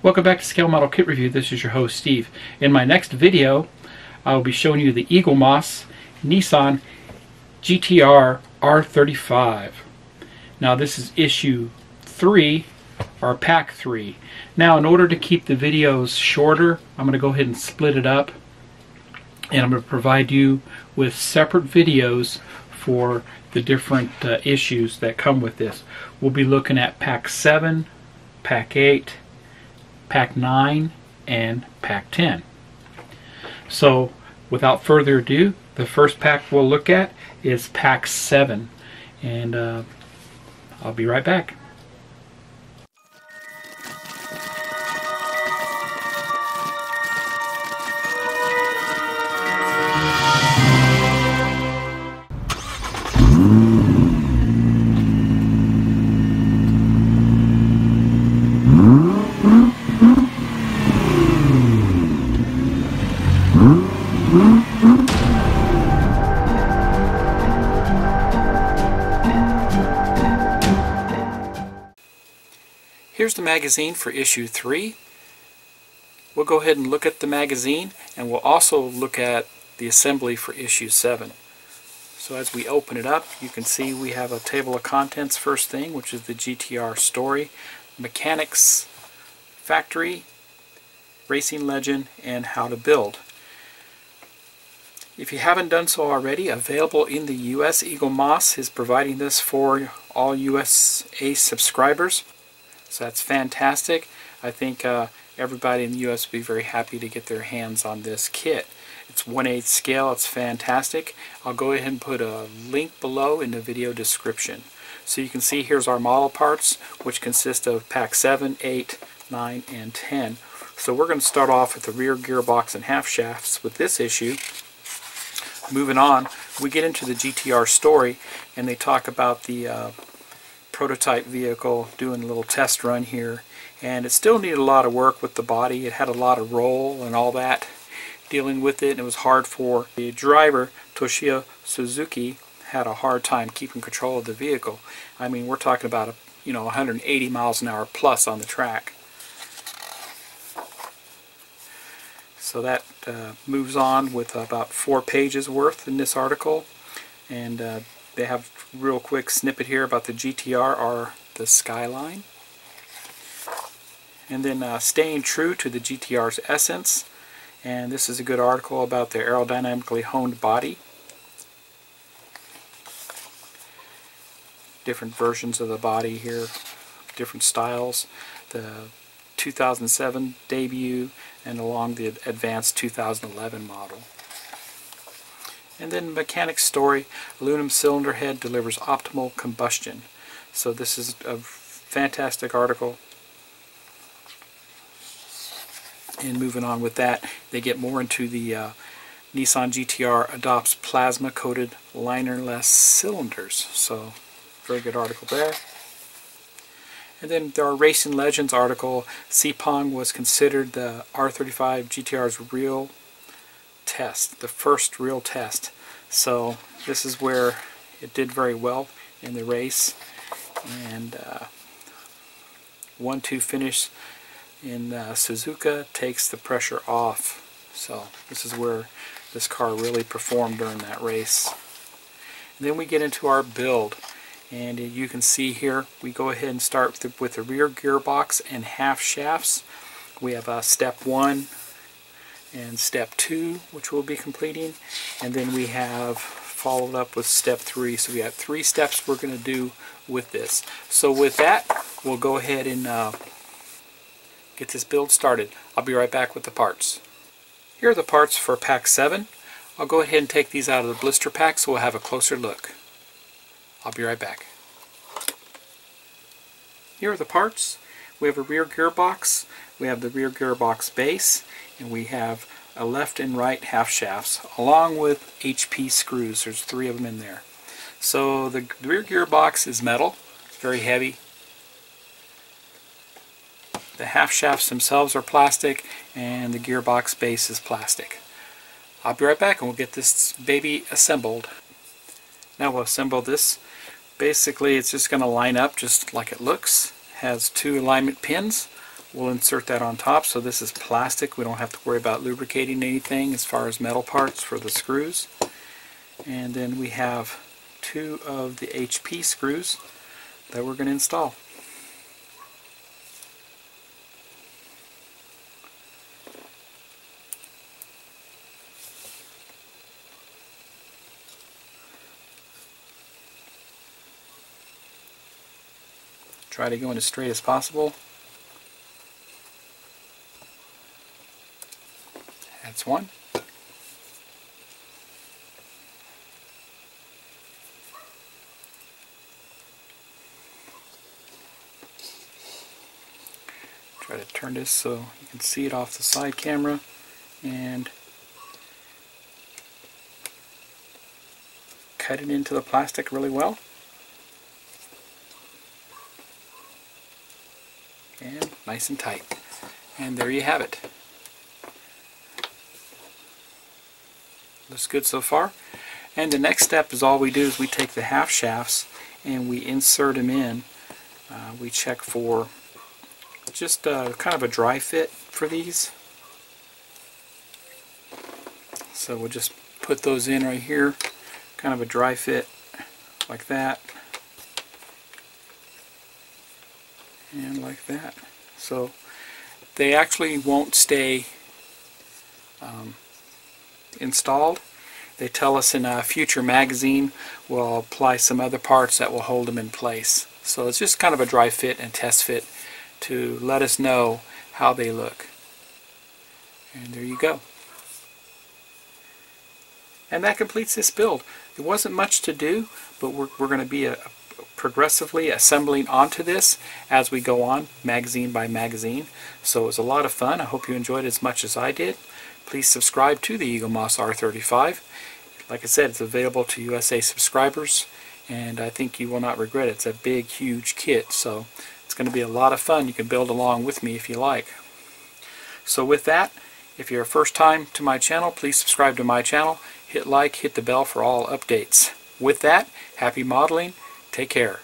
Welcome back to Scale Model Kit Review. This is your host Steve. In my next video I will be showing you the Eaglemoss Nissan GTR R35. Now this is issue 3 or pack 3. Now in order to keep the videos shorter, I'm going to go ahead and split it up, and I'm going to provide you with separate videos for the different issues that come with this. We'll be looking at pack 7, pack 8, pack 9, and pack 10. So without further ado, the first pack we'll look at is pack 7, and I'll be right back. Here's the magazine for issue 3. We'll go ahead and look at the magazine, and we'll also look at the assembly for issue 7. So as we open it up, you can see we have a table of contents first thing, which is the GTR story, mechanics, factory, racing legend, and how to build. If you haven't done so already, available in the US, Eaglemoss is providing this for all USA subscribers. So that's fantastic. I think everybody in the US will be very happy to get their hands on this kit. It's 1/8 scale. It's fantastic. I'll go ahead and put a link below in the video description. So you can see here's our model parts, which consist of pack 7, 8, 9, and 10. So we're going to start off with the rear gearbox and half shafts with this issue. Moving on, we get into the GTR story, and they talk about the prototype vehicle, doing a little test run here, and it still needed a lot of work with the body. It had a lot of roll and all that dealing with it, and it was hard for the driver. Toshio Suzuki had a hard time keeping control of the vehicle. I mean, we're talking about 180 miles an hour plus on the track. So that moves on with about 4 pages worth in this article, and they have a real quick snippet here about the GTR or the Skyline. And then staying true to the GTR's essence, and this is a good article about the aerodynamically honed body. Different versions of the body here, different styles. The 2007 debut and along the advanced 2011 model. And then mechanics story, aluminum cylinder head delivers optimal combustion. So this is a fantastic article. And moving on with that, they get more into the Nissan GTR adopts plasma coated linerless cylinders. So very good article there. And then there are Racing Legends article. Sepang was considered the R35 GTR's real test, the first real test. So this is where it did very well in the race, and 1-2 finish in Suzuka takes the pressure off. So this is where this car really performed during that race. And then we get into our build, and you can see here we go ahead and start with the rear gearbox and half shafts. We have step 1 and step 2, which we'll be completing, and then we have followed up with step 3. So we have 3 steps we're going to do with this. So with that, we'll go ahead and get this build started. I'll be right back with the parts. Here are the parts for pack 7. I'll go ahead and take these out of the blister pack so we'll have a closer look. I'll be right back. Here are the parts. We have a rear gearbox, we have the rear gearbox base, and we have a left and right half shafts along with HP screws. There's 3 of them in there. So the rear gearbox is metal, it's very heavy. The half shafts themselves are plastic, and the gearbox base is plastic. I'll be right back and we'll get this baby assembled. Now we'll assemble this. Basically it's just going to line up just like it looks. Has 2 alignment pins we'll insert that on top. So this is plastic. We don't have to worry about lubricating anything as far as metal parts for the screws. And then we have 2 of the HP screws that we're going to install. Try to go in as straight as possible. That's one. Try to turn this so you can see it off the side camera, and cut it into the plastic really well. And nice and tight. And there you have it. Looks good so far. And the next step is all we do is we take the half shafts and we insert them in. We check for just kind of a dry fit for these. So we'll just put those in right here, kind of a dry fit like that. And like that. So they actually won't stay installed. They tell us in a future magazine we'll apply some other parts that will hold them in place. So it's just kind of a dry fit and test fit to let us know how they look. And there you go. And that completes this build. It wasn't much to do, but we're going to be progressively assembling onto this as we go on, magazine by magazine. So it was a lot of fun. I hope you enjoyed it as much as I did. Please subscribe to the Eaglemoss R35. Like I said, it's available to USA subscribers, and I think you will not regret it. It's a big, huge kit, so it's going to be a lot of fun. You can build along with me if you like. So with that, if you're a first time to my channel, please subscribe to my channel. Hit like, hit the bell for all updates. With that, happy modeling. Take care.